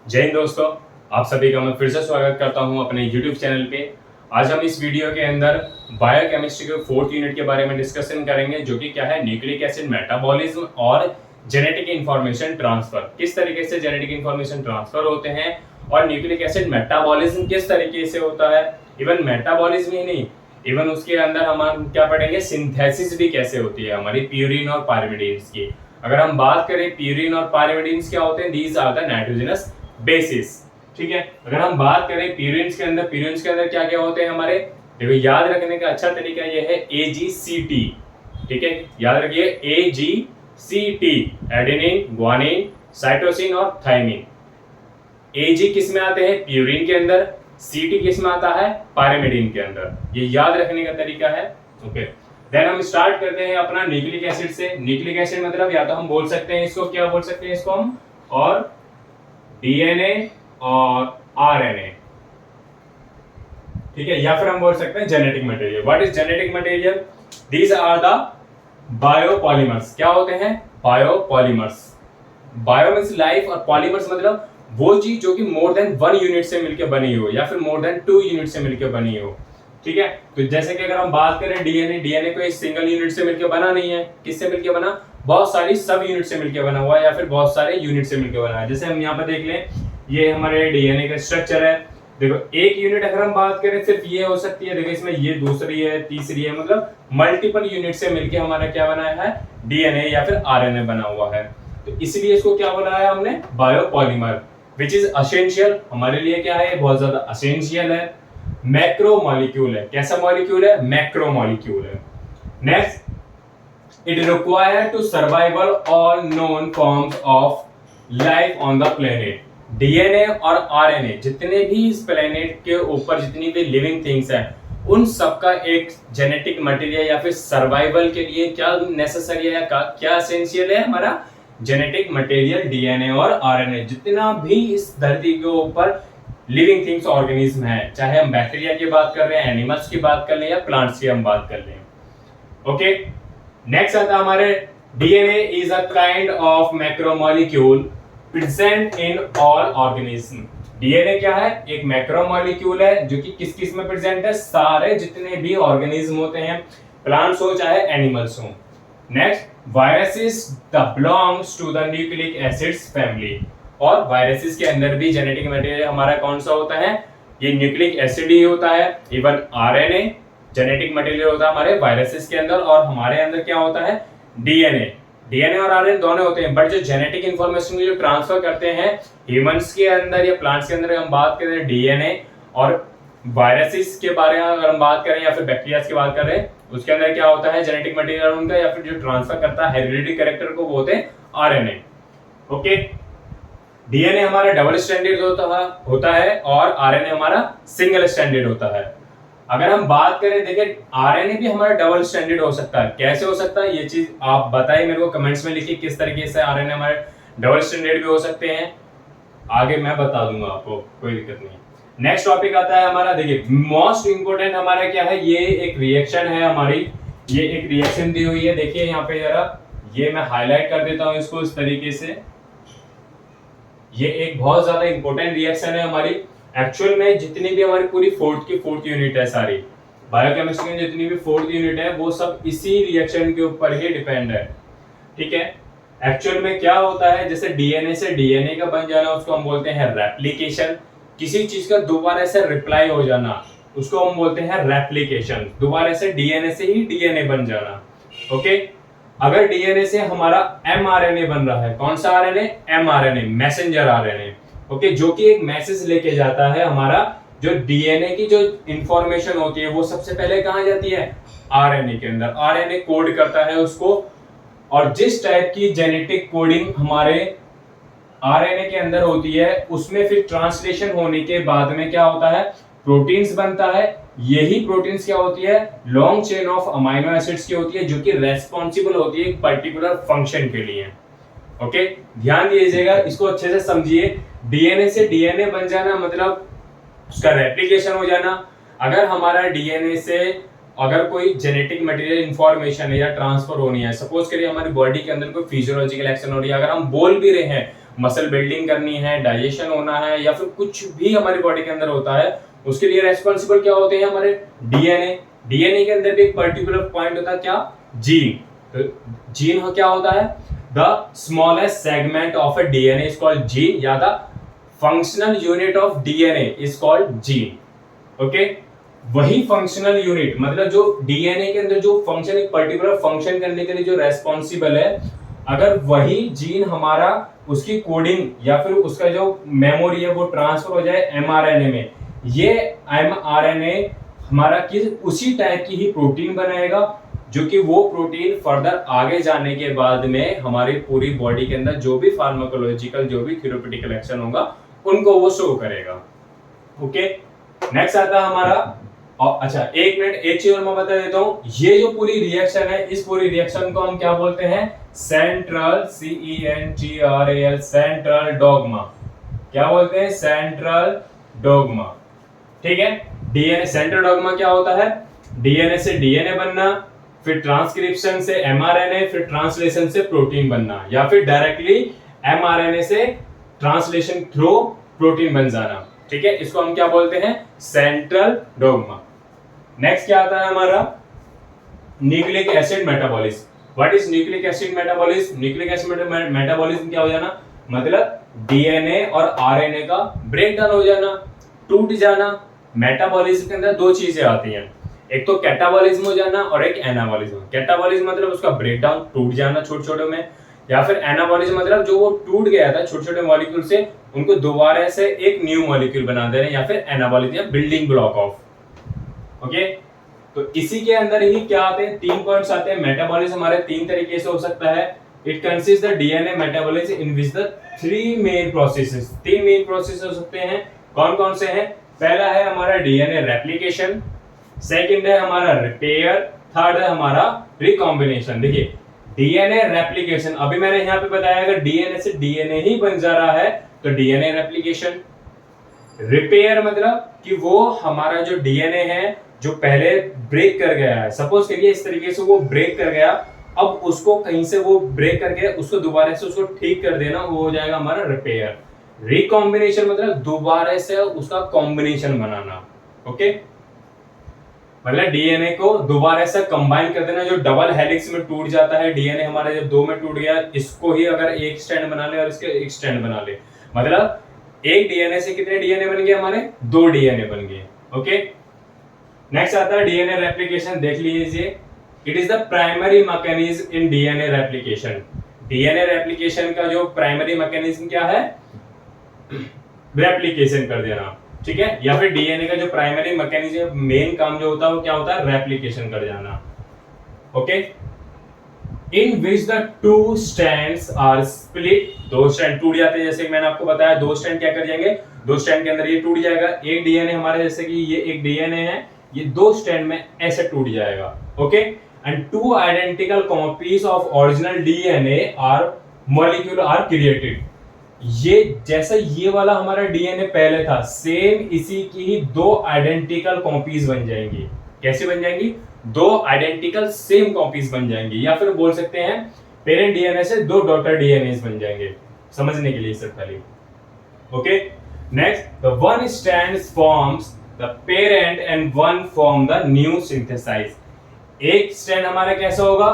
जय हिंद दोस्तों, आप सभी का मैं फिर से स्वागत करता हूं अपने YouTube चैनल पे। आज हम इस वीडियो के अंदर बायोकेमिस्ट्री के 4th यूनिट के बारे में डिस्कशन करेंगे, जो कि क्या है न्यूक्लिक एसिड मेटाबॉलिज्म और जेनेटिक इंफॉर्मेशन ट्रांसफर। किस तरीके से जेनेटिक इंफॉर्मेशन ट्रांसफर होते हैं और न्यूक्लिक एसिड मेटाबॉलिज्म किस तरीके से होता है। इवन मेटाबॉलिज्म ही नहीं, इवन उसके अंदर हम क्या पढ़ेंगे, सिंथेसिस भी कैसे होती है हमारी प्यूरिन और पायरिमिडीन्स की। अगर हम बात करें प्यूरिन और पायरिमिडीन्स क्या होते हैं, these are the nitrogenous bases. ठीक है, अगर हम बात करें प्यूरिन्स के अंदर क्या क्या होते हैं हमारे, देखो याद रखने का अच्छा तरीका यह है AGCT। ठीक है, याद रखिए AGCT, एडेनिन, ग्वानिन, साइटोसिन और थाइमिन। AG किस में आते हैं, प्यूरिन के अंदर। CT किस में आता है, पायरिमिडीन के अंदर। ये याद रखने का तरीका है। ओके, देन हम स्टार्ट करते हैं अपना न्यूक्लिक एसिड से। न्यूक्लिक एसिड मतलब या तो हम बोल सकते हैं इसको, क्या बोल सकते हैं इसको हम, और DNA और RNA। ठीक है, या फिर हम बोल सकते हैं genetic material. What is genetic material? These are the biopolymers. क्या होते हैं, बायोपॉलीमर्स। बायो मींस लाइफ और पॉलीमर्स मतलब वो चीज जो कि मोर देन 1 यूनिट से मिलकर बनी हो या फिर मोर देन 2 यूनिट से मिलकर बनी हो। ठीक है, तो जैसे कि अगर हम बात करें डीएनए को एक सिंगल यूनिट से मिलकर बना नहीं है। किससे मिलकर बना, बहुत सारी सब यूनिट से मिलकर बना हुआ है या फिर बहुत सारे यूनिट से मिलकर बना है। जैसे हम यहाँ पर देख लें, ये हमारे डीएनए का स्ट्रक्चर है। देखो एक यूनिट अगर हम बात करें सिर्फ ये हो सकती है, देखो इसमें ये दूसरी है, तीसरी है, मतलब मल्टीपल यूनिट से मिलकर हमारा क्या बना है, डीएनए या फिर आरएनए बना हुआ है। तो इसलिए इसको क्या बनाया हमने, बायोपॉलीमर, विच इज असेंशियल। हमारे लिए क्या है, बहुत ज्यादा असेंशियल है। मैक्रो मॉलिक्यूल है। कैसा मॉलिक्यूल है, मैक्रो मॉलिक्यूल है। Next, it required to survival all known forms of life on the planet। DNA और आरएनए जितने भी इस प्लेनेट के ऊपर जितनी भी लिविंग थिंग्स हैं, उन सबका एक जेनेटिक मटेरियल या फिर सर्वाइवल के लिए क्या नेसेसरी है, क्या एसेंशियल है, हमारा जेनेटिक मटेरियल डीएनए और आरएनए। जितना भी इस धरती के ऊपर लिविंग थिंग्स ऑर्गेनिज्म है, चाहे हम बैक्टीरिया की बात कर रहे हैं, एनिमल्स की बात कर रहे हैं या प्लांट्स की हम बात कर रहे हैं। ओके, नेक्स्ट आता है हमारे DNA is a kind of macromolecule present in all organism. DNA क्या है, एक मैक्रोमोलिक्यूल है जो कि किस किस में प्रेजेंट है, सारे जितने भी ऑर्गेनिज्म होते हैं, प्लांट्स हो चाहे एनिमल्स हो। Next, viruses belongs to the nucleic acids family. और वायरसेस के अंदर भी जेनेटिक मटेरियल हमारा कौन सा होता है, ये न्यूक्लिक एसिड ही होता है। इवन आरएनए जेनेटिक मटेरियल होता है हमारे वायरसेस के अंदर, और हमारे अंदर क्या होता है, डीएनए और आरएनए दोनों होते हैं। बट जो जेनेटिक इंफॉर्मेशन जो ट्रांसफर करते हैं ह्यूमंस के अंदर या प्लांट्स के अंदर, हम बात करें डीएनए और वायरसेस के बारे में अगर हम बात करें या फिर बैक्टीरिया की बात करें, उसके अंदर क्या होता है जेनेटिक मटेरियल उनका, या फिर जो ट्रांसफर करता है हेरिडिटी कैरेक्टर को, वो होते हैं आरएनए। ओके, डीएनए हमारा डबल स्ट्रैंडेड होता है और आरएनए हमारा सिंगल स्ट्रैंडेड होता है। अगर हम बात करें, देखिए आरएनए भी हमारा डबल स्ट्रैंडेड हो सकता है। कैसे हो सकता है, ये चीज आप बताइए मेरे को कमेंट्स में लिखिए, किस तरीके से आरएनए हमारे डबल स्ट्रैंडेड भी हो सकते हैं। आगे मैं बता दूंगा आपको, कोई दिक्कत नहीं। नेक्स्ट टॉपिक आता है हमारा, देखिए मोस्ट इंपोर्टेंट हमारा क्या है, ये एक रिएक्शन है हमारी, ये एक रिएक्शन दी हुई है। देखिए यहाँ पे जरा, ये मैं हाईलाइट कर देता हूँ इसको इस तरीके से। ये एक बहुत ज्यादा इंपॉर्टेंट रिएक्शन है हमारी। एक्चुअल में जितनी भी हमारी पूरी फोर्थ यूनिट है, सारी बायोकेमिस्ट्री में जितनी भी 4th यूनिट है, वो सब इसी रिएक्शन के ऊपर ही डिपेंड है। ठीक है, एक्चुअल में क्या होता है, जैसे डीएनए से डीएनए का बन जाना, उसको हम बोलते हैं रेप्लिकेशन। किसी चीज का दोबारा से रिप्लाई हो जाना, उसको हम बोलते हैं रेप्लिकेशन। दोबारा से डीएनए से ही डीएनए बन जाना। ओके, अगर डीएनए से हमारा एमआरएनए बन रहा है, कौन सा RNA, mRNA, messenger RNA. Okay, जो कि एक मैसेज लेके जाता है हमारा, जो डीएनए की जो इंफॉर्मेशन होती है वो सबसे पहले कहां जाती है, आरएनए के अंदर। आरएनए कोड करता है उसको, और जिस टाइप की जेनेटिक कोडिंग हमारे आरएनए के अंदर होती है, उसमें फिर ट्रांसलेशन होने के बाद में क्या होता है, प्रोटीन्स बनता है। यही प्रोटीन्स क्या होती है, long chain of amino acids की होती है, जो कि रेस्पॉन्सिबल होती है एक पर्टिकुलर फंक्शन के लिए। ओके, ध्यान दीजिएगा, इसको अच्छे से समझिए। डीएनए से डीएनए बन जाना मतलब उसका रेप्लिकेशन हो जाना। अगर हमारा डीएनए से अगर कोई जेनेटिक मटेरियल इंफॉर्मेशन है या ट्रांसफर होनी है, सपोज करिए हमारी बॉडी के अंदर कोई फिजियोलॉजिकल एक्शन हो रही है, अगर हम बोल भी रहे हैं मसल बिल्डिंग करनी है, डाइजेशन होना है, या फिर कुछ भी हमारी बॉडी के अंदर होता है, उसके लिए रेस्पॉन्सिबल क्या होते हैं हमारे डीएनए। डीएनए के अंदर भी एक पर्टिकुलर पॉइंट होता है, क्या, जीन। तो जीन क्या होता है, the smallest segment of a DNA is called gene, या the functional unit of DNA is called gene. Okay, वही फंक्शनल यूनिट मतलब जो डीएनए के अंदर जो फंक्शन, एक पर्टिकुलर फंक्शन करने के लिए जो रेस्पॉन्सिबल है, अगर वही जीन हमारा उसकी कोडिंग या फिर उसका जो मेमोरी है वो ट्रांसफर हो जाए एमआरएनए में, ये एमआरएनए हमारा किस उसी टाइप की ही प्रोटीन बनाएगा, जो कि वो प्रोटीन फर्दर आगे जाने के बाद में हमारी पूरी बॉडी के अंदर जो भी फार्माकोलॉजिकल जो भी थेरेप्यूटिकल एक्शन होगा उनको वो शो करेगा। ओके, नेक्स्ट आता है हमारा, अच्छा एक मिनट, एक चीज और मैं बता देता हूं, ये जो पूरी रिएक्शन है, इस पूरी रिएक्शन को हम क्या बोलते हैं, सेंट्रल, CENTRAL, सेंट्रल डोग्मा। क्या बोलते हैं, सेंट्रल डोग्मा। ठीक है, डीएनए सेंट्रल डोग्मा क्या होता है, डीएनए से डीएनए बनना, फिर ट्रांसक्रिप्शन से एमआरएनए, फिर ट्रांसलेशन से प्रोटीन बनना, या फिर डायरेक्टली एमआरएनए से ट्रांसलेशन थ्रू प्रोटीन बन जाना। ठीक है, इसको हम क्या बोलते हैं, सेंट्रल डोग्मा। नेक्स्ट क्या आता है हमारा, nucleic acid metabolism. What is nucleic acid metabolism? Nucleic acid metabolism क्या हो जाना, मतलब डीएनए और आरएनए का ब्रेक डाउन हो जाना, टूट जाना। मेटाबॉलिज्म के अंदर दो चीजें आती हैं, एक तो कैटाबॉलिज्म हो जाना और एक एनाबॉलिज्म। कैटाबॉलिज्म मतलब उसका ब्रेक डाउन, टूट जाना छोटे छोटे में, या फिर एनाबॉलिज्म मतलब जो वो टूट गया था छोटे छोटे मॉलिक्यूल से, उनको दोबारा से एक न्यू मॉलिक्यूल बना दे रहे हैं, या फिर एनाबॉलिज्म या बिल्डिंग ब्लॉक ऑफ। ओके, तो इसी के अंदर ही क्या आते हैं, 3 पॉइंट्स आते हैं। मेटाबॉलिज्म हमारे 3 तरीके से हो सकता है। It consist the DNA metabolism in which the 3 main processes, 3 main process हो सकते हैं। कौन कौन से हैं? पहला है हमारा डीएनए रेप्लिकेशन, सेकंड है हमारा रिपेयर, थर्ड है हमारा रिकॉम्बिनेशन। देखिए डीएनए रेप्लिकेशन, अभी मैंने यहाँ पे बताया अगर डीएनए से डीएनए ही बन जा रहा है तो डीएनए रेप्लिकेशन। रिपेयर मतलब कि वो हमारा जो डीएनए है जो पहले ब्रेक कर गया है, सपोज करिए इस तरीके से वो ब्रेक कर गया, अब उसको कहीं से वो ब्रेक करके उसको दोबारा से उसको ठीक कर देना, वो हो जाएगा हमारा रिपेयर। रिकॉम्बिनेशन मतलब दोबारा से उसका कॉम्बिनेशन बनाना। ओके, मतलब डीएनए को दोबारा से कंबाइन कर देना, जो डबल हेलिक्स में टूट जाता है डीएनए हमारा, जब 2 में टूट गया, इसको ही अगर एक स्ट्रैंड बना ले और इसके एक स्ट्रैंड बना ले, मतलब एक डीएनए से कितने डीएनए बन गए हमारे, 2 डीएनए बन गए। ओके, नेक्स्ट आता है डीएनए रेप्लिकेशन, देख लीजिए। It is the primary mechanism in DNA replication. DNA replication का जो प्राइमरी मैकेनिज्म क्या है, रेप्लिकेशन कर देना। ठीक है, या फिर डीएनए का जो प्राइमरी मैकेनिज्म, मेन काम जो होता है वो क्या होता है, रेप्लिकेशन कर जाना। Okay, in which the 2 strands are split, 2 strand टूट जाते हैं, जैसे मैंने आपको बताया 2 स्ट्रैंड क्या कर जाएंगे, 2 स्ट्रैंड के अंदर ये टूट जाएगा। एक डीएनए हमारे, जैसे कि ये एक डीएनए है, ये 2 स्ट्रैंड में ऐसे टूट जाएगा। Okay, and 2 identical copies of original DNA are molecule are created. ये जैसा ये वाला हमारा डीएनए पहले था, सेम इसी की ही 2 आइडेंटिकल कॉपीज बन जाएंगी। कैसे बन जाएंगी, 2 आइडेंटिकल सेम कॉपीज बन जाएंगी, या फिर बोल सकते हैं पेरेंट डीएनए से 2 डॉटर डीएनए बन जाएंगे, समझने के लिए सिर्फ खाली। Okay, next the one strand forms the parent and one form the new synthesize. एक स्ट्रैंड हमारा कैसा होगा,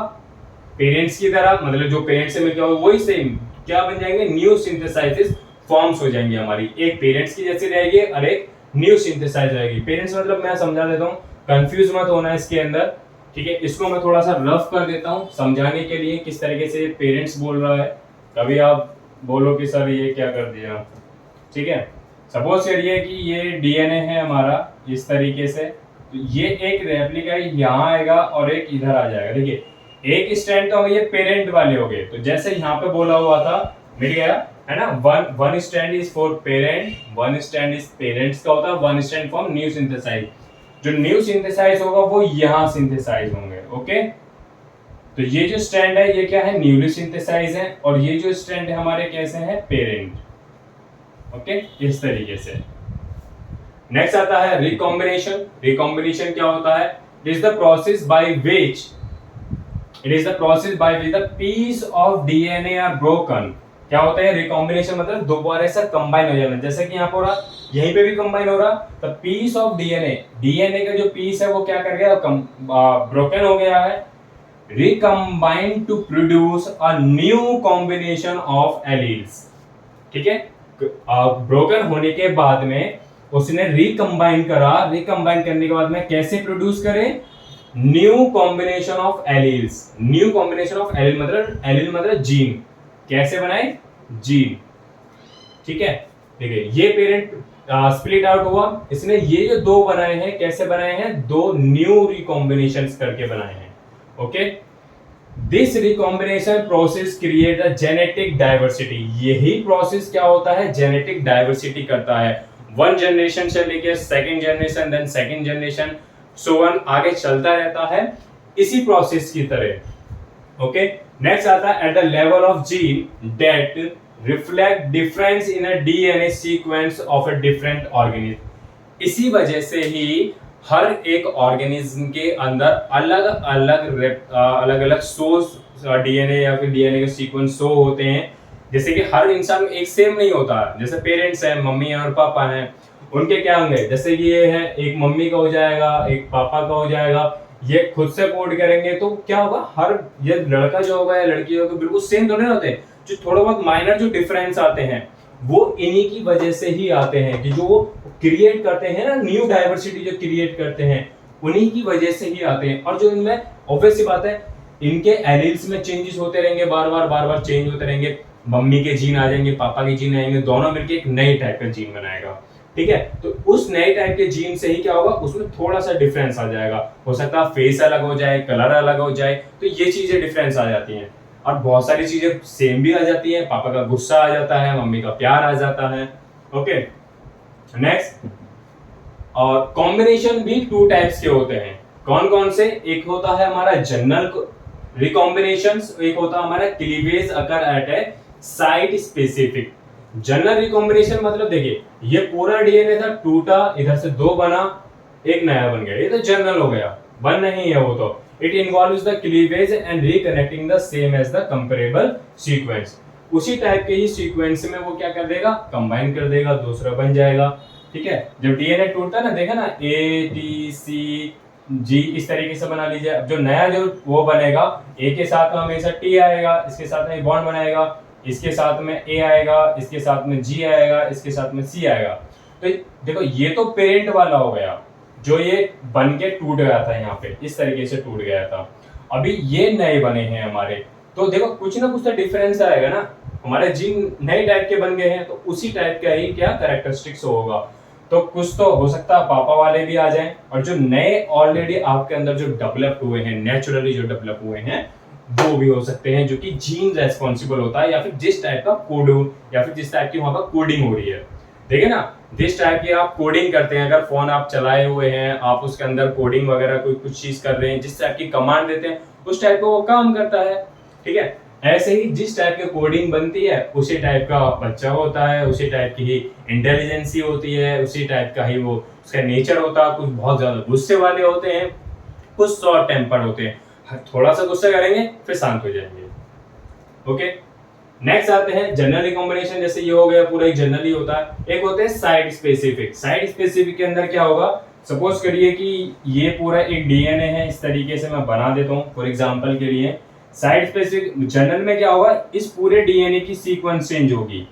पेरेंट्स की तरह, मतलब जो पेरेंट से मिलकर होगा वही सेम क्या बन जाएंगे, न्यू सिंथेसाइजेस फॉर्म्स हो जाएंगी हमारी। एक पेरेंट्स की जैसी रहेगी और एक न्यू सिंथेसाइज रहेगी। पेरेंट्स मतलब मैं समझा देता हूँ, कंफ्यूज मत होना इसके अंदर। ठीक है, इसको मैं थोड़ा सा रफ कर देता हूँ समझाने के लिए किस तरीके से पेरेंट्स बोल रहा है। कभी आप बोलो कि सर ये क्या कर दिया। ठीक है, सपोज करिए कि ये डीएनए है हमारा इस तरीके से, तो ये एक रेप्लिका यहाँ आएगा और एक इधर आ जाएगा। देखिए एक स्टैंड तो ये पेरेंट वाले हो गए, तो जैसे यहाँ पे बोला हुआ था मिल गया है ना, one stand is for parent, one stand is parents का होता है, one stand for new synthesize. जो न्यू सिंथेसाइज होगा वो यहाँ सिंथेसाइज होंगे। ओके, तो ये जो स्टैंड है ये क्या है, न्यूली सिंथेसाइज है, और ये जो स्टैंड है हमारे कैसे हैं, पेरेंट। ओके, इस तरीके से। नेक्स्ट आता है रिकॉम्बिनेशन। रिकॉम्बिनेशन क्या होता है, it is the process by which the piece of DNA are broken। क्या होता है रिकॉम्बिनेशन, मतलब दोबारा से कंबाइन हो जाना, जैसे कि यहाँ पर हो रहा, यहीं पे भी कंबाइन हो रहा, तो पीस ऑफ डीएनए, डीएनए का जो पीस है वो क्या कर गया, ब्रोकन हो गया है, recombine to produce a new combination of alleles. ठीक है, ब्रोकन होने के बाद में उसने रिकम्बाइन करा, रिकम्बाइन करने के बाद में कैसे प्रोड्यूस करे, new combination of alleles. New combination of allele मतलब जीन, कैसे बनाए, जीन। ठीक है, देखिए ये पेरेंट स्प्लिट आउट हुआ, इसने ये जो दो बनाए हैं, कैसे बनाए हैं, दो न्यू रिकॉम्बिनेशंस करके बनाए हैं। Okay, this recombination process create a genetic diversity. यही प्रोसेस क्या होता है, जेनेटिक डाइवर्सिटी करता है। वन जनरेशन से लेके second generation, then second generation, so on, आगे चलता रहता है इसी प्रोसेस की तरह। ओके, नेक्स्ट आता है at the level of gene that reflect difference in a DNA sequence of a different organism. इसी वजह से ही हर एक ऑर्गेनिज्म के अंदर अलग अलग सोर्स डीएनए या फिर डीएनए के सीक्वेंस शो होते हैं। जैसे कि हर इंसान एक सेम नहीं होता, जैसे पेरेंट्स हैं, मम्मी और पापा हैं, उनके क्या होंगे, जैसे कि ये है, एक मम्मी का हो जाएगा, एक पापा का हो जाएगा, ये खुद से कोड करेंगे तो क्या होगा, हर ये लड़का जो होगा या लड़की होगा बिल्कुल सेम तो नहीं होते, जो थोड़ा बहुत माइनर जो डिफरेंस आते हैं वो इन्हीं की वजह से ही आते हैं, कि जो वो क्रिएट करते हैं ना, न्यू डाइवर्सिटी जो क्रिएट करते हैं उन्हीं की वजह से ही आते हैं। और जो इनमें ऑब्वियस सी बात है, इनके एलील्स में चेंजेस होते रहेंगे, बार बार चेंज होते रहेंगे, मम्मी के जीन आ जाएंगे, पापा के जीन आएंगे, दोनों मिलकर एक नई टाइप का जीन बनाएगा। ठीक है, तो उस नए टाइप के जीन से ही क्या होगा, उसमें थोड़ा सा डिफरेंस आ जाएगा, हो सकता है फेस अलग हो जाए, कलर अलग हो जाए, तो ये चीजें डिफरेंस आ जाती हैं। और बहुत सारी चीजें सेम भी आ जाती है, पापा का गुस्सा आ जाता है, मम्मी का प्यार आ जाता है। ओके, नेक्स्ट, और कॉम्बिनेशन भी टू टाइप्स के होते हैं। कौन कौन से, एक होता है हमारा जनरल रिकॉम्बिनेशंस, एक होता है हमारा cleavage occur at A site specific. General recombination मतलब देखिए, ये पूरा डीएनए था, टूटा, इधर से दो बना, एक नया बन गया, ये तो जनरल हो गया, वन नहीं है वो तो। It involves the cleavage and reconnecting the same as the comparable sequence. उसी टाइप के ही सीक्वेंस में वो क्या कर देगा, कंबाइन कर देगा, दूसरा बन जाएगा। ठीक है, जब डीएनए टूटता है ना, देखा ना, ए टी सी जी इस तरीके से बना लीजिए। अब जो नया जो वो बनेगा, ए के साथ में हमेशा टी आएगा, इसके साथ में बॉन्ड बनाएगा, इसके साथ में ए आएगा, इसके साथ में जी आएगा, इसके साथ में सी आएगा। तो देखो ये तो पेरेंट वाला हो गया, जो ये बन के टूट गया था, यहाँ पे इस तरीके से टूट गया था। अभी ये नए बने हैं हमारे, तो देखो कुछ ना कुछ तो डिफरेंस आएगा ना, हमारे जीन नए टाइप के बन गए हैं, तो उसी टाइप का ही क्या कैरेक्टरिस्टिक्स होगा। तो कुछ तो हो सकता है पापा वाले भी आ जाएं, और जो नए ऑलरेडी आपके अंदर जो डेवलप हुए हैं, नेचुरली जो डेवलप हुए हैं, वो भी हो सकते हैं, जो कि जीन रेस्पॉन्सिबल होता है, या फिर जिस टाइप का कोड या फिर जिस टाइप की वहां पर कोडिंग हो रही है। देखिए ना, जिस टाइप की आप कोडिंग करते हैं, अगर फोन आप चलाए हुए हैं, आप उसके अंदर कोडिंग वगैरह कोई कुछ चीज कर रहे हैं, जिस टाइप की कमांड देते हैं उस टाइप का वो काम करता है। ठीक है, ऐसे ही जिस टाइप की कोडिंग बनती है उसी टाइप का बच्चा होता है, उसी टाइप की ही इंटेलिजेंसी होती है, उसी टाइप का ही वो उसका नेचर होता है। कुछ बहुत ज्यादा गुस्से वाले होते हैं, कुछ शॉर्ट टेम्पर होते हैं, थोड़ा सा गुस्सा करेंगे फिर शांत हो जाएंगे। ओके, नेक्स्ट आते हैं जनरल रिकॉम्बिनेशन। जैसे ये हो गया, पूरा एक जनरल ही होता है। एक होते हैं साइट स्पेसिफिक। साइट स्पेसिफिक के अंदर क्या होगा, सपोज करिए कि ये पूरा एक डीएनए है, इस तरीके से मैं बना देता हूँ फॉर एग्जांपल के लिए। साइट स्पेसिफिक जनरल में क्या होगा, इस पूरे डीएनए की सीक्वेंस चेंज होगी,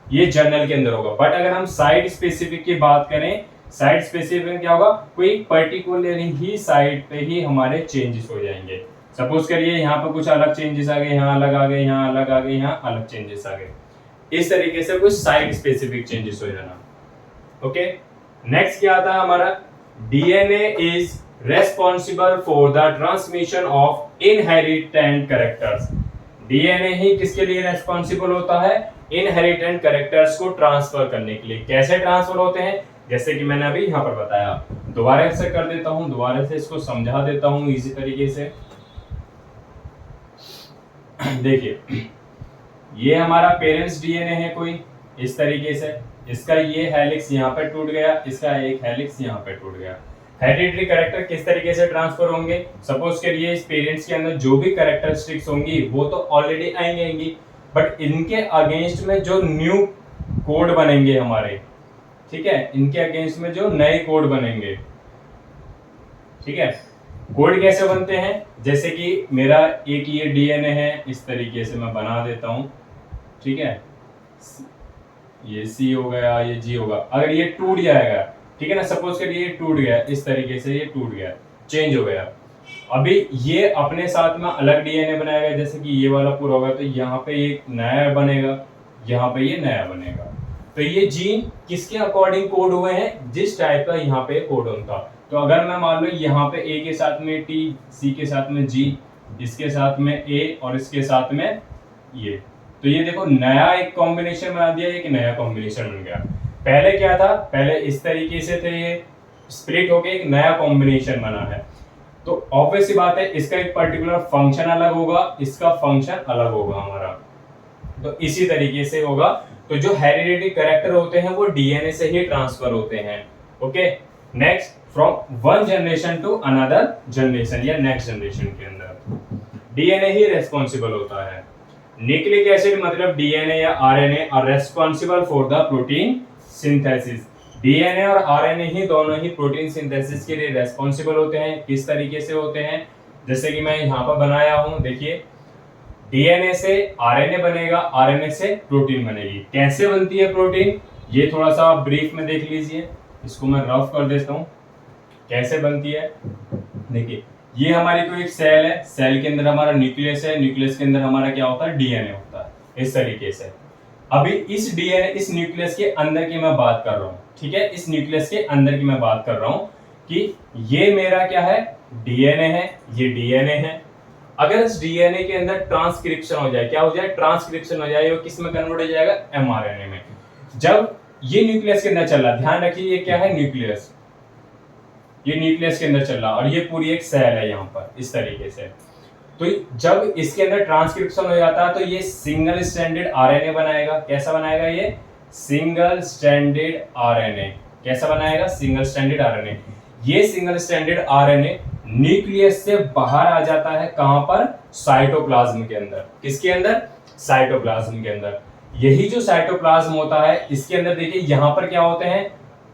ये जनरल के अंदर होगा। बट अगर हम साइट स्पेसिफिक की बात करें, साइट स्पेसिफिक में क्या होगा, कोई पर्टिकुलर ही साइट पे ही हमारे चेंजेस हो जाएंगे। सपोज करिए यहाँ पे कुछ अलग चेंजेस आ गए, यहाँ अलग आ गए, यहाँ अलग आ गए, यहाँ अलग चेंजेस आ गए, इस तरीके से कुछ साइट स्पेसिफिक चेंजेस हो जाना। ओके, नेक्स्ट क्या आता है हमारा, DNA is responsible for the transmission of inheritant characters. DNA ही किसके लिए रेस्पॉन्सिबल होता है, इनहेरिटेंट कैरेक्टर्स को ट्रांसफर करने के लिए। कैसे ट्रांसफर होते हैं, जैसे कि मैंने अभी यहाँ पर बताया, दोबारा से कर देता हूँ, दोबारा से इसको समझा देता हूँ इजी तरीके से। देखिए, ये हमारा पेरेंट्स डीएनए है कोई इस तरीके से, इसका ये हेलिक्स यहाँ पे टूट गया, इसका एक हेलिक्स यहाँ पे टूट गया। हेरिडिटरी कैरेक्टर किस तरीके से ट्रांसफर होंगे, सपोज करिए इस पेरेंट्स के अंदर जो भी कैरेक्टरिस्टिक्स होंगी वो तो ऑलरेडी आएंगी, बट इनके अगेंस्ट में जो न्यू कोड बनेंगे हमारे, ठीक है, इनके अगेंस्ट में जो नए कोड बनेंगे, ठीक है, कोड कैसे बनते हैं, जैसे कि मेरा एक ये डीएनए है, इस तरीके से मैं बना देता हूं, ठीक है, ये सी हो गया, ये जी होगा, अगर ये टूट जाएगा, ठीक है ना, सपोज करिए ये टूट गया, इस तरीके से ये टूट गया, चेंज हो गया, अभी ये अपने साथ में अलग डीएनए बनाएगा, जैसे कि ये वाला पूरा होगा, तो यहाँ पे एक नया बनेगा, यहाँ पे ये नया बनेगा। तो ये जीन किसके अकॉर्डिंग कोड हुए हैं, जिस टाइप का यहाँ पे कोडन था। तो अगर मैं मान लो यहाँ पे ए के साथ में टी, सी के साथ में जी, इसके साथ में ए और इसके साथ में ये, तो ये देखो नया एक कॉम्बिनेशन बना दिया, एक नया कॉम्बिनेशन बन गया। पहले क्या था, पहले इस तरीके से थे, ये स्प्लिट होके एक नया कॉम्बिनेशन बना है। तो ऑब्वियस सी बात है, इसका एक पर्टिकुलर फंक्शन अलग होगा, इसका फंक्शन अलग होगा हमारा, तो इसी तरीके से होगा। तो जो हेरिडिटी कैरेक्टर होते हैं वो डीएनए से ही ट्रांसफर होते हैं। Okay, next, from one generation to another generation या नेक्स्ट जनरेशन के अंदर डीएनए ही रेस्पॉन्सिबल होता है। न्यूक्लिक एसिड मतलब डीएनए या RNA are responsible for the protein synthesis. DNA और आरएनए ही दोनों ही प्रोटीन सिंथेसिस के लिए रेस्पॉन्सिबल होते हैं। किस तरीके से होते हैं, जैसे कि मैं यहाँ पर बनाया हूं, देखिए डीएनए से आरएनए बनेगा, आरएनए से प्रोटीन बनेगी। कैसे बनती है प्रोटीन, ये थोड़ा सा ब्रीफ में देख लीजिए, इसको मैं रफ कर देता हूँ कैसे बनती है। देखिए ये हमारी कोई एक सेल है, सेल के अंदर हमारा न्यूक्लियस है, न्यूक्लियस के अंदर हमारा क्या होता है, डीएनए होता है, इस तरीके से। अभी इस डीएनए, इस न्यूक्लियस के अंदर की मैं बात कर रहा हूँ, ठीक है, इस न्यूक्लियस के अंदर की मैं बात कर रहा हूँ कि ये मेरा क्या है, डीएनए है, ये डीएनए है। अगर इस डीएनए के अंदर ट्रांसक्रिप्शन हो जाए, क्या हो जाए, ट्रांसक्रिप्शन हो जाए, वो किस में कन्वर्ट हो जाएगा, एमआरएनए में। जब ये न्यूक्लियस के अंदर चल रहा, ध्यान रखिए ये क्या है, न्यूक्लियस, ये न्यूक्लियस के अंदर चल रहा और ये पूरी एक सेल है यहाँ पर, इस तरीके से। तो जब इसके अंदर ट्रांसक्रिप्शन हो जाता है तो ये सिंगल स्ट्रैंडेड आरएनए बनाएगा। कैसा बनाएगा, ये सिंगल स्ट्रैंडेड आरएनए। कैसा बनाएगा, सिंगल स्ट्रैंडेड आरएनए। ये सिंगल स्ट्रैंडेड आरएनए न्यूक्लियस से बाहर आ जाता है, कहां पर, साइटोप्लाज्म के अंदर। किसके अंदर, साइटोप्लाज्म के अंदर। यही जो साइटोप्लाज्म होता है, इसके अंदर देखिए यहाँ पर क्या होते हैं,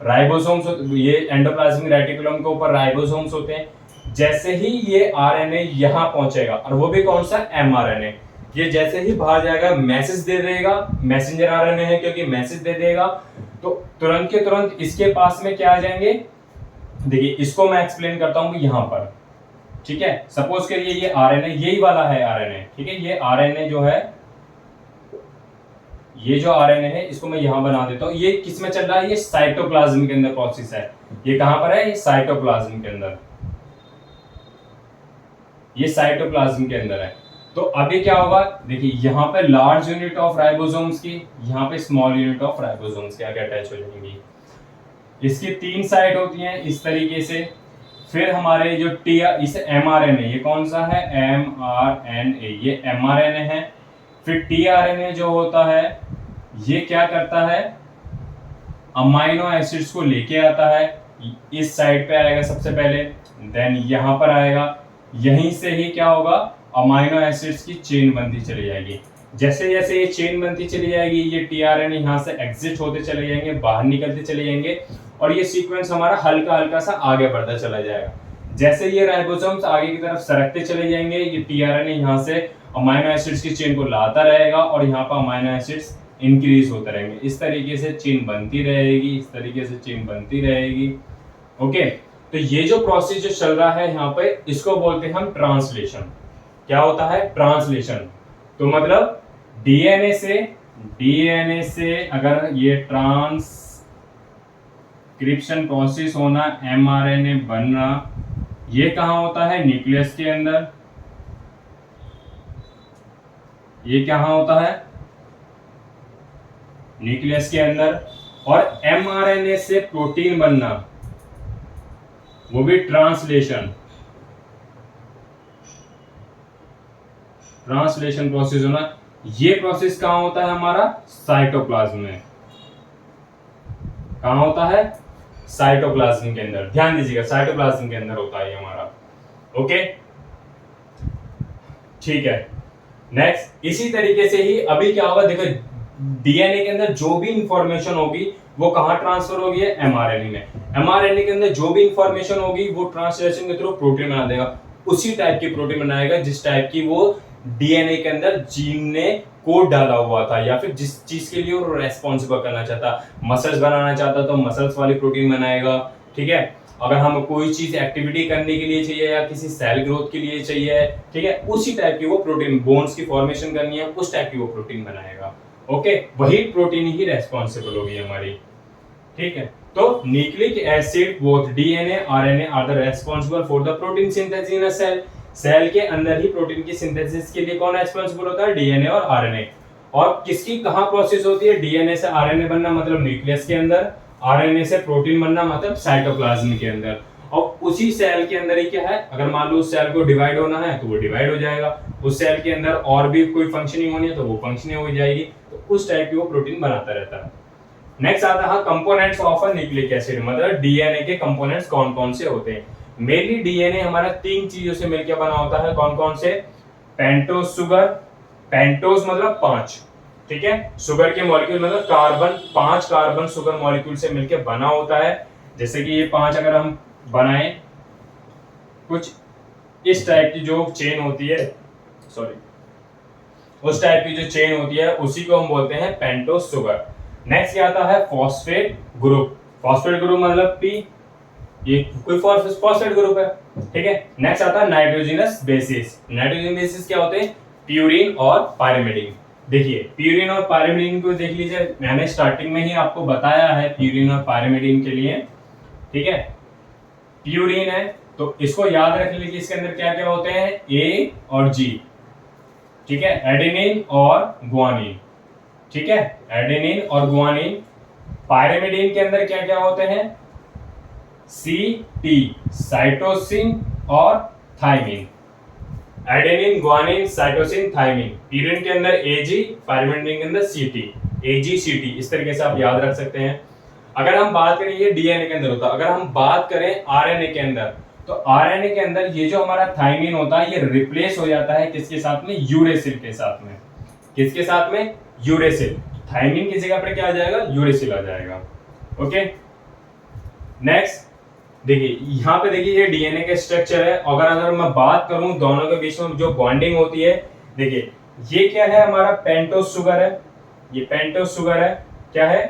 राइबोसोम्स, ये एंडोप्लाज्मिक रेटिकुलम के ऊपर राइबोसोम्स होते हैं। जैसे ही ये आरएनए यहाँ पहुंचेगा, और वो भी कौन सा, एमआरएनए, ये जैसे ही बाहर जाएगा मैसेज दे देगा, मैसेंजर आरएनए है क्योंकि मैसेज दे देगा, तो तुरंत के तुरंत इसके पास में क्या आ जाएंगे। देखिए इसको मैं एक्सप्लेन करता हूं यहाँ पर, ठीक है। सपोज करिए ये आरएनए, यही वाला है आरएनए, ठीक है, ये आरएनए जो है, ये जो आरएनए है, इसको मैं यहां बना देता हूं। ये किस में चल रहा है, ये साइटोप्लाज्म के अंदर प्रोसेस है। ये कहां पर है, ये साइटोप्लाज्म के अंदर, ये साइटोप्लाज्म के अंदर है। तो अभी क्या होगा, देखिए यहाँ पे लार्ज यूनिट ऑफ राइबोसोम्स की, यहाँ पे स्मॉल यूनिट ऑफ राइबोसोम्स की आगे अटैच हो जाएंगी। इसकी 3 साइड होती हैं इस तरीके से। फिर हमारे जो टी, इस एमआरएनए, ये कौन सा है, एमआरएनए, ये एमआरएनए है। फिर टीआरएनए जो होता है, ये क्या करता है, अमाइनो एसिड्स को लेके आता है, इस साइड पे आएगा सबसे पहले, देन यहाँ पर आएगा, यहीं से ही क्या होगा, अमाइनो एसिड्स की चेन बनती चली जाएगी। जैसे जैसे ये चेन बनती चली जाएगी, ये टीआरएनए यहाँ से एग्जिट होते चले जाएंगे, बाहर निकलते चले जाएंगे, और ये सीक्वेंस हमारा हल्का हल्का सा आगे बढ़ता चला जाएगा। जैसे ये राइबोसोम्स आगे की तरफ सरकते चले जाएंगे, ये टीआरएनए यहाँ से अमाइनो एसिड्स की चेन को लाता रहेगा, और यहाँ पर अमाइनो एसिड्स इंक्रीज होते रहेंगे। इस तरीके से चेन बनती रहेगी, इस तरीके से चेन बनती रहेगी। ओके, तो ये जो प्रोसेस जो चल रहा है यहाँ पे, इसको बोलते हैं हम ट्रांसलेशन। क्या होता है, ट्रांसलेशन। तो मतलब डीएनए से अगर ये ट्रांसक्रिप्शन प्रोसेस होना, एमआरएनए बनना, ये कहां होता है, न्यूक्लियस के अंदर। ये कहां होता है, न्यूक्लियस के अंदर। और एमआरएनए से प्रोटीन बनना, वो भी ट्रांसलेशन प्रोसेस होना, ये प्रोसेस कहां होता है हमारा, साइटोप्लाज्म में। कहां होता है, साइटोप्लाज्म के अंदर। ध्यान दीजिएगा, साइटोप्लाज्म के अंदर होता है हमारा। ओके, ठीक है। नेक्स्ट इसी तरीके से ही अभी क्या होगा, देखो डीएनए के अंदर जो भी इंफॉर्मेशन होगी वो कहां ट्रांसफर होगी, एमआरएनए में। एमआरएनए के अंदर जो भी इंफॉर्मेशन होगी वो ट्रांसलेशन के थ्रू प्रोटीन बना देगा, उसी टाइप की प्रोटीन बनाएगा जिस टाइप की वो डीएनए के अंदर जीन ने कोड डाला हुआ था, या फिर जिस चीज के लिए वो रेस्पॉन्सिबल करना चाहता, मसल्स बनाना चाहता तो मसल्स वाली प्रोटीन बनाएगा। ठीक है, अगर हम कोई चीज एक्टिविटी करने के लिए चाहिए या किसी सेल ग्रोथ के लिए चाहिए, ठीक है, उसी टाइप की वो प्रोटीन, बोन्स की फॉर्मेशन करनी है उस टाइप की वो प्रोटीन बनाएगा। ओके, वही प्रोटीन ही रेस्पॉन्सिबल होगी हमारी। ठीक है, तो nucleic acid both DNA RNA are the responsible for the protein synthesis in a cell. Cell के अंदर ही प्रोटीन की सिंथेसिस के लिए कौन रेस्पॉन्सिबल होता है, डीएनए और आरएनए। और किसकी कहां प्रोसेस होती है, डीएनए से आरएनए बनना मतलब न्यूक्लियस के अंदर, आरएनए से प्रोटीन बनना मतलब साइटोप्लाज्म के अंदर। और उसी सेल के अंदर ही क्या है, अगर मान लो उस सेल को डिवाइड होना है तो वो डिवाइड हो जाएगा, उस सेल के अंदर और भी कोई फंक्शनिंग होनी है तो वो फंक्शनिंग हो जाएगी, तो उस टाइप की वो प्रोटीन बनाता रहता है। नेक्स्ट आता है components of a nucleic acid, मतलब डीएनए के कंपोनेंट्स कौन कौन से होते हैं। मेनली डीएनए हमारा तीन चीजों से मिलकर बना होता है, कौन कौन से, पेंटोज शुगर, पेंटोज मतलब 5, ठीक है, शुगर के मॉलिक्यूल मतलब कार्बन, 5 कार्बन शुगर मॉलिक्यूल से मिलकर बना होता है। जैसे कि ये 5 अगर हम बनाएं, कुछ इस टाइप की जो चेन होती है, सॉरी उस टाइप की जो चेन होती है उसी को हम बोलते हैं पेंटोज शुगर। नेक्स्ट क्या आता है, फॉस्फेट ग्रुप, फॉस्फेट ग्रुप मतलब पी, ये कोई फॉस्फेट ग्रुप है। ठीक है, नेक्स्ट आता है नाइट्रोजनस बेसिस। नाइट्रोजन बेसिस क्या होते हैं, प्यूरिन और पायरिमिडीन। देखिए प्यूरिन और पायरिमिडीन को देख लीजिए, मैंने स्टार्टिंग में ही आपको बताया है प्यूरिन और पायरिमिडीन के लिए। ठीक है, प्यूरिन है तो इसको याद रख लीजिए, इसके अंदर क्या क्या होते हैं, ए और जी। ठीक है, एडेनिन और गुआनिन। ठीक है, एडेनिन और गुआनिन। पायरिमिडीन के अंदर क्या क्या होते हैं, सी टी, साइटोसिन और thymine. Adenine, guanine, cytosine, thymine. Purine के अंदर एजी, पायरिमिडीन के अंदर सीटी, एजी सीटी, इस तरीके से आप याद रख सकते हैं। अगर हम बात करें, ये डीएनए के अंदर होता है, अगर हम बात करें आरएनए के अंदर, तो आरएनए के अंदर ये जो हमारा थाइमिन होता है ये रिप्लेस हो जाता है किसके साथ में, यूरेसिल के साथ में। किसके साथ में, यूरेसिल। थाइमिन की जगह पर क्या आ जाएगा, यूरेसिल आ जाएगा। ओके, नेक्स्ट देखिए यहाँ पे देखिए ये डीएनए का स्ट्रक्चर है। अगर मैं बात करूं दोनों के बीच में जो बॉन्डिंग होती है, देखिए ये क्या है, हमारा पेंटोज शुगर है, ये पेंटोज शुगर है, क्या है,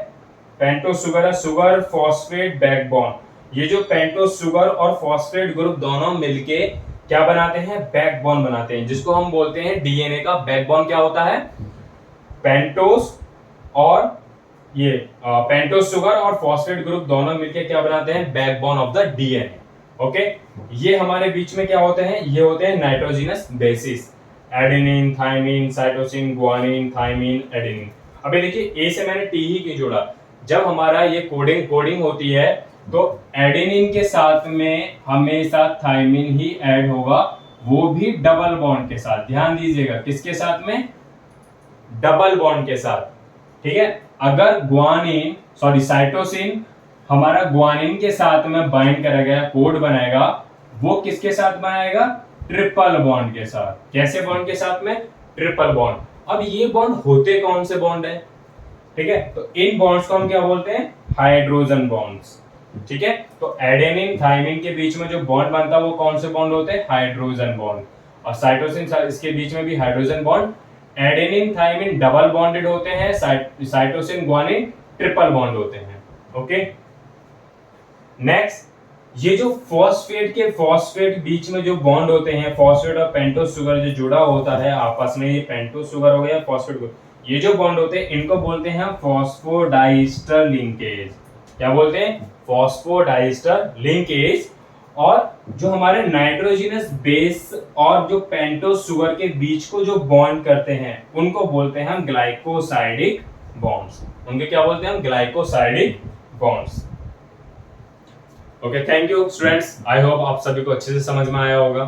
पेंटोज शुगर है, शुगर फॉस्फेट बैकबोन। ये जो पेंटोज शुगर और फॉस्फेट ग्रुप दोनों मिलके क्या बनाते हैं, बैकबोन बनाते हैं, जिसको हम बोलते हैं डीएनए का बैकबोन क्या होता है, पेंटोज और ये पेंटोज शुगर और फॉस्फेट ग्रुप दोनों मिलकर क्या बनाते हैं, backbone of the DNA. Okay, ये हमारे बीच में क्या होते हैं, ये होते हैं nitrogenous bases, adenine, thymine, cytosine, guanine, thymine, adenine. अबे देखिए ए से मैंने टी ही क्यों जोड़ा, जब हमारा ये कोडिंग होती है तो एडेनिन के साथ में हमेशा थाइमिन ही ऐड होगा, वो भी डबल बॉन्ड के साथ। ध्यान दीजिएगा, किसके साथ में, डबल बॉन्ड के साथ। ठीक है, अगर गुआनिन सॉरी साइटोसिन हमारा गुआनिन के साथ में बाइंड करेगा, कोड बनाएगा, वो किसके साथ बनाएगा, ट्रिपल बॉन्ड के साथ। कैसे बॉन्ड के साथ में, ट्रिपल बॉन्ड। अब ये बॉन्ड होते कौन से बॉन्ड है, ठीक है, तो इन बॉन्ड्स को हम क्या बोलते हैं, हाइड्रोजन बॉन्ड्स। ठीक है, तो एडेनिन थाइमिन के बीच में जो बॉन्ड बनता है वो कौन से बॉन्ड होते हैं, हाइड्रोजन बॉन्ड। और साइटोसिन इसके बीच में भी hydrogen bond. Adenine thymine double bonded होते हैं, साइटोसिन गुआनिन ट्रिपल बॉन्ड होते हैं। ओके, नेक्स्ट ये जो फॉस्फेट बीच में जो बॉन्ड होते हैं, फॉस्फेट और पेंटोज शुगर जो जुड़ा होता है आपस में, ये पेंटोज शुगर हो गया, फॉस्फेट, ये जो बॉन्ड होते हैं इनको बोलते हैं फॉस्फोडाइस्टर लिंकेज। क्या बोलते हैं, फॉस्फोडाइस्टर लिंकेज। और जो हमारे नाइट्रोजनस बेस और जो पेंटोज शुगर के बीच को जो बॉन्ड करते हैं उनको बोलते हैं हम ग्लाइकोसाइडिक बॉन्ड्स। उनके क्या बोलते हैं हम, glycosidic bonds. Okay, thank you students, I hope आप सभी को अच्छे से समझ में आया होगा।